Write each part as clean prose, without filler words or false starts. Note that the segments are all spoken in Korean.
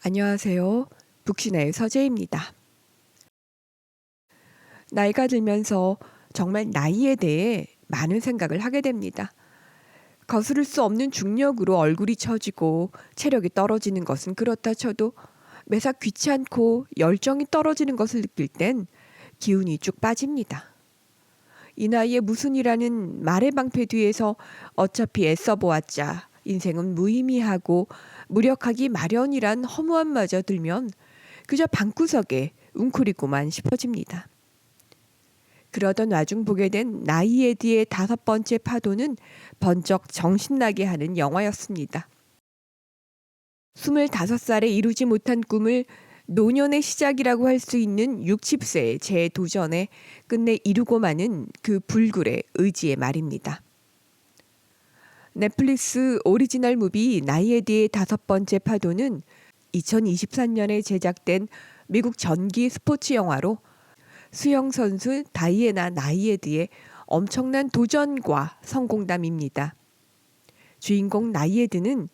안녕하세요. 북신의 서재입니다. 나이가 들면서 정말 나이에 대해 많은 생각을 하게 됩니다. 거스를 수 없는 중력으로 얼굴이 처지고 체력이 떨어지는 것은 그렇다 쳐도 매사 귀찮고 열정이 떨어지는 것을 느낄 땐 기운이 쭉 빠집니다. 이 나이에 무슨 일하는 말의 방패 뒤에서 어차피 애써 보았자 인생은 무의미하고 무력하기 마련이란 허무함마저 들면 그저 방구석에 웅크리고만 싶어집니다. 그러던 와중 보게 된 나이에드의 5번째 파도는 번쩍 정신나게 하는 영화였습니다. 25살에 이루지 못한 꿈을 노년의 시작이라고 할 수 있는 60세의 재도전에 끝내 이루고 마는 그 불굴의 의지의 말입니다. 넷플릭스 오리지널 무비 나이에드의 5번째 파도는 2023년에 제작된 미국 전기 스포츠 영화로 수영 선수 다이애나 나이에드의 엄청난 도전과 성공담입니다. 주인공 나이에드는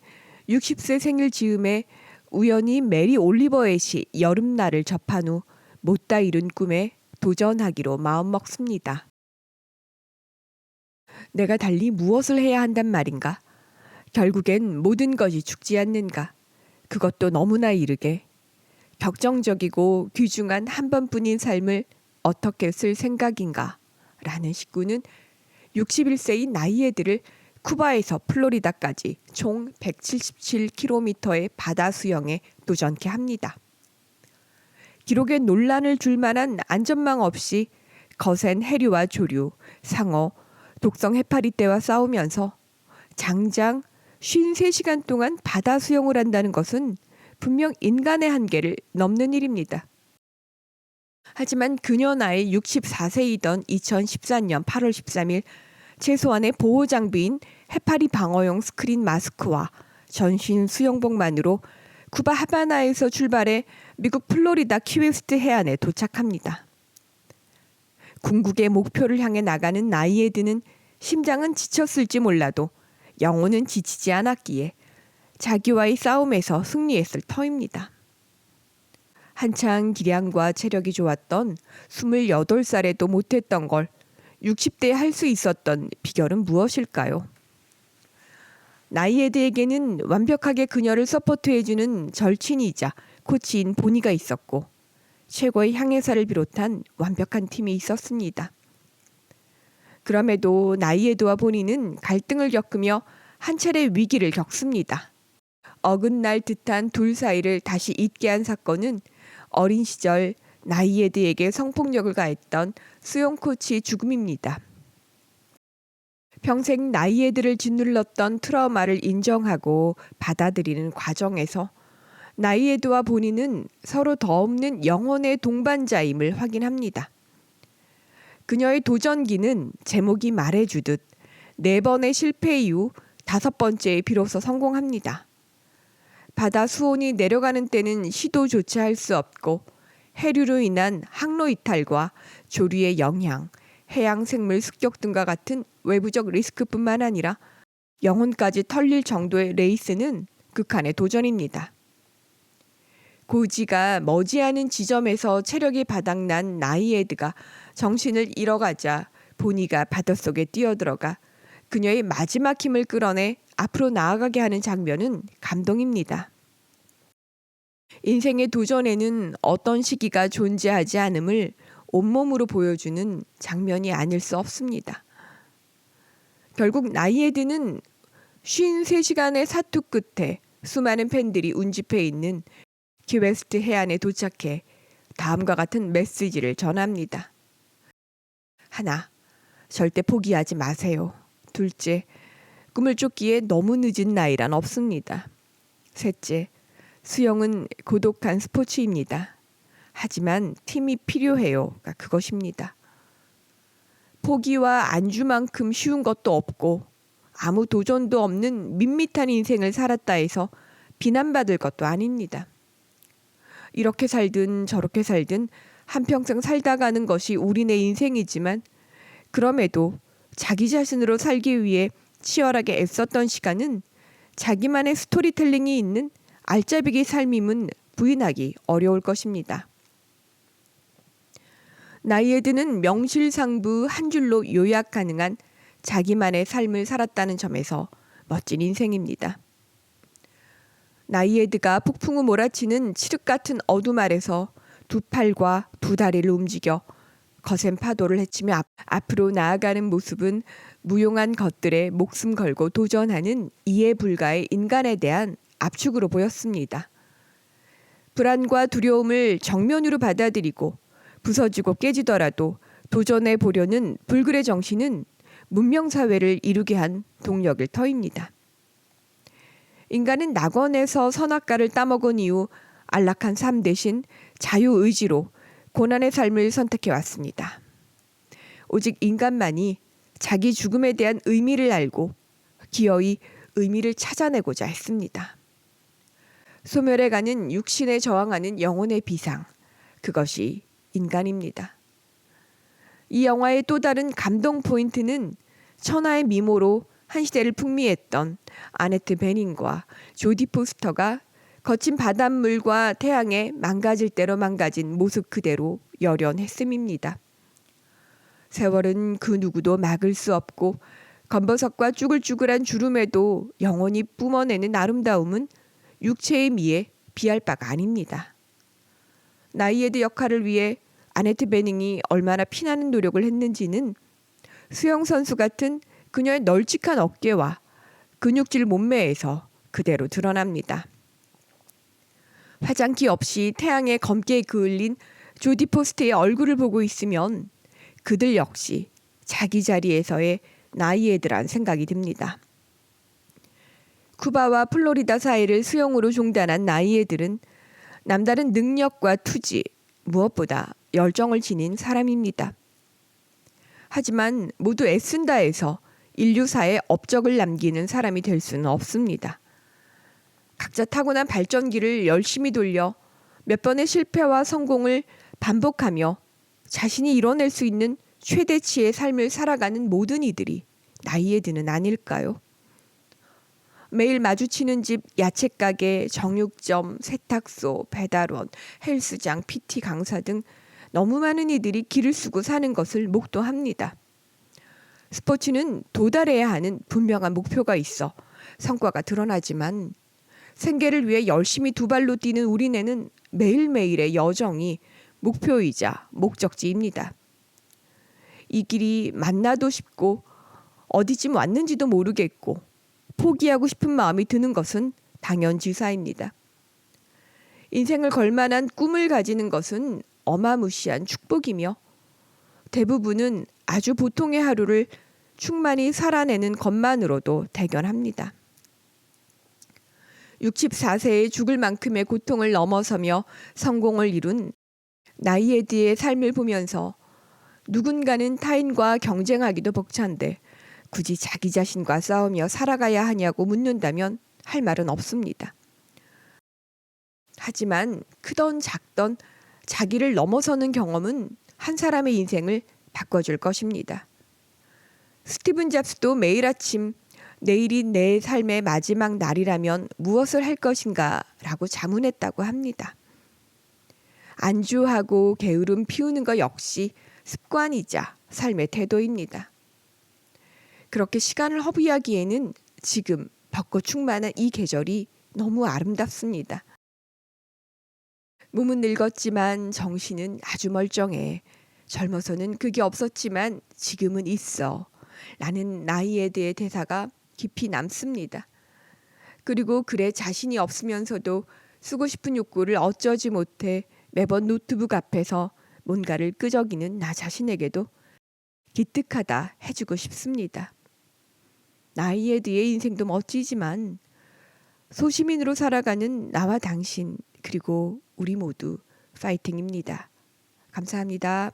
60세 생일 즈음에 우연히 메리 올리버엣이 여름날을 접한 후 못다 이룬 꿈에 도전하기로 마음먹습니다. 내가 달리 무엇을 해야 한단 말인가? 결국엔 모든 것이 죽지 않는가? 그것도 너무나 이르게. 격정적이고 귀중한 한 번뿐인 삶을 어떻게 쓸 생각인가? 라는 식구는 61세인 나이에드를 쿠바에서 플로리다까지 총 177km의 바다 수영에 도전케 합니다. 기록에 논란을 줄 만한 안전망 없이 거센 해류와 조류, 상어, 독성 해파리떼와 싸우면서 장장 53시간 동안 바다 수영을 한다는 것은 분명 인간의 한계를 넘는 일입니다. 하지만 그녀 나이 64세이던 2014년 8월 13일 최소한의 보호장비인 해파리 방어용 스크린 마스크와 전신 수영복만으로 쿠바 하바나에서 출발해 미국 플로리다 키웨스트 해안에 도착합니다. 궁극의 목표를 향해 나가는 나이에드는 심장은 지쳤을지 몰라도 영혼은 지치지 않았기에 자기와의 싸움에서 승리했을 터입니다. 한창 기량과 체력이 좋았던 28살에도 못했던 걸 60대에 할 수 있었던 비결은 무엇일까요? 나이에드에게는 완벽하게 그녀를 서포트해주는 절친이자 코치인 보니가 있었고 최고의 향해사를 비롯한 완벽한 팀이 있었습니다. 그럼에도 나이에드와 보니는 갈등을 겪으며 한 차례 위기를 겪습니다. 어긋날 듯한 둘 사이를 다시 잇게 한 사건은 어린 시절 나이에드에게 성폭력을 가했던 수영 코치의 죽음입니다. 평생 나이에드를 짓눌렀던 트라우마를 인정하고 받아들이는 과정에서 나이에드와 보니는 서로 더없는 영혼의 동반자임을 확인합니다. 그녀의 도전기는 제목이 말해주듯 4번의 실패 이후 5번째에 비로소 성공합니다. 바다 수온이 내려가는 때는 시도조차 할 수 없고 해류로 인한 항로 이탈과 조류의 영향, 해양 생물 습격 등과 같은 외부적 리스크뿐만 아니라 영혼까지 털릴 정도의 레이스는 극한의 도전입니다. 고지가 머지않은 지점에서 체력이 바닥난 나이에드가 정신을 잃어가자 보니가 바닷속에 뛰어들어가 그녀의 마지막 힘을 끌어내 앞으로 나아가게 하는 장면은 감동입니다. 인생의 도전에는 어떤 시기가 존재하지 않음을 온몸으로 보여주는 장면이 아닐 수 없습니다. 결국 나이에드는 53시간의 사투 끝에 수많은 팬들이 운집해 있는 키웨스트 해안에 도착해 다음과 같은 메시지를 전합니다. 하나, 절대 포기하지 마세요. 둘째, 꿈을 쫓기에 너무 늦은 나이란 없습니다. 셋째, 수영은 고독한 스포츠입니다. 하지만 팀이 필요해요가 그것입니다. 포기와 안주만큼 쉬운 것도 없고 아무 도전도 없는 밋밋한 인생을 살았다 해서 비난받을 것도 아닙니다. 이렇게 살든 저렇게 살든 한평생 살다 가는 것이 우리네 인생이지만 그럼에도 자기 자신으로 살기 위해 치열하게 애썼던 시간은 자기만의 스토리텔링이 있는 알짜배기 삶임은 부인하기 어려울 것입니다. 나이에 드는 명실상부 한 줄로 요약 가능한 자기만의 삶을 살았다는 점에서 멋진 인생입니다. 나이에드가 폭풍우 몰아치는 칠흑 같은 어둠 아래서 두 팔과 두 다리를 움직여 거센 파도를 헤치며 앞으로 나아가는 모습은 무용한 것들에 목숨 걸고 도전하는 이해 불가의 인간에 대한 압축으로 보였습니다. 불안과 두려움을 정면으로 받아들이고 부서지고 깨지더라도 도전해 보려는 불굴의 정신은 문명사회를 이루게 한 동력일 터입니다. 인간은 낙원에서 선악과를 따먹은 이후 안락한 삶 대신 자유의지로 고난의 삶을 선택해 왔습니다. 오직 인간만이 자기 죽음에 대한 의미를 알고 기어이 의미를 찾아내고자 했습니다. 소멸해 가는 육신에 저항하는 영혼의 비상, 그것이 인간입니다. 이 영화의 또 다른 감동 포인트는 천하의 미모로 한 시대를 풍미했던 아네트 베닝과 조디 포스터가 거친 바닷물과 태양에 망가질 대로 망가진 모습 그대로 열연했음입니다. 세월은 그 누구도 막을 수 없고 검버섯과 쭈글쭈글한 주름에도 영원히 뿜어내는 아름다움은 육체의 미에 비할 바가 아닙니다. 나이에드 역할을 위해 아네트 베닝이 얼마나 피나는 노력을 했는지는 수영선수 같은 그녀의 널찍한 어깨와 근육질 몸매에서 그대로 드러납니다. 화장기 없이 태양에 검게 그을린 조디 포스트의 얼굴을 보고 있으면 그들 역시 자기 자리에서의 나이에드란 생각이 듭니다. 쿠바와 플로리다 사이를 수영으로 종단한 나이에드는 남다른 능력과 투지, 무엇보다 열정을 지닌 사람입니다. 하지만 모두 애쓴다 해서 인류사에 업적을 남기는 사람이 될 수는 없습니다. 각자 타고난 발전기를 열심히 돌려 몇 번의 실패와 성공을 반복하며 자신이 이뤄낼 수 있는 최대치의 삶을 살아가는 모든 이들이 나이에드는 아닐까요? 매일 마주치는 집, 야채가게, 정육점, 세탁소, 배달원, 헬스장, PT 강사 등 너무 많은 이들이 길을 쓰고 사는 것을 목도합니다. 스포츠는 도달해야 하는 분명한 목표가 있어 성과가 드러나지만 생계를 위해 열심히 두 발로 뛰는 우리네는 매일매일의 여정이 목표이자 목적지입니다. 이 길이 만나도 쉽고 어디쯤 왔는지도 모르겠고 포기하고 싶은 마음이 드는 것은 당연지사입니다. 인생을 걸만한 꿈을 가지는 것은 어마무시한 축복이며 대부분은 아주 보통의 하루를 충만히 살아내는 것만으로도 대견합니다. 64세에 죽을 만큼의 고통을 넘어서며 성공을 이룬 나이에드의 삶을 보면서 누군가는 타인과 경쟁하기도 벅찬데 굳이 자기 자신과 싸우며 살아가야 하냐고 묻는다면 할 말은 없습니다. 하지만 크던 작던 자기를 넘어서는 경험은 한 사람의 인생을 바꿔줄 것입니다. 스티븐 잡스도 매일 아침 내일이 내 삶의 마지막 날이라면 무엇을 할 것인가 라고 자문했다고 합니다. 안주하고 게으름 피우는 것 역시 습관이자 삶의 태도입니다. 그렇게 시간을 허비하기에는 지금 벚꽃 충만한 이 계절이 너무 아름답습니다. 몸은 늙었지만 정신은 아주 멀쩡해. 젊어서는 그게 없었지만 지금은 있어. 라는 나이에드의 대사가 깊이 남습니다. 그리고 글에 자신이 없으면서도 쓰고 싶은 욕구를 어쩌지 못해 매번 노트북 앞에서 뭔가를 끄적이는 나 자신에게도 기특하다 해주고 싶습니다. 나이에드의 인생도 멋지지만 소시민으로 살아가는 나와 당신 그리고 우리 모두 파이팅입니다. 감사합니다.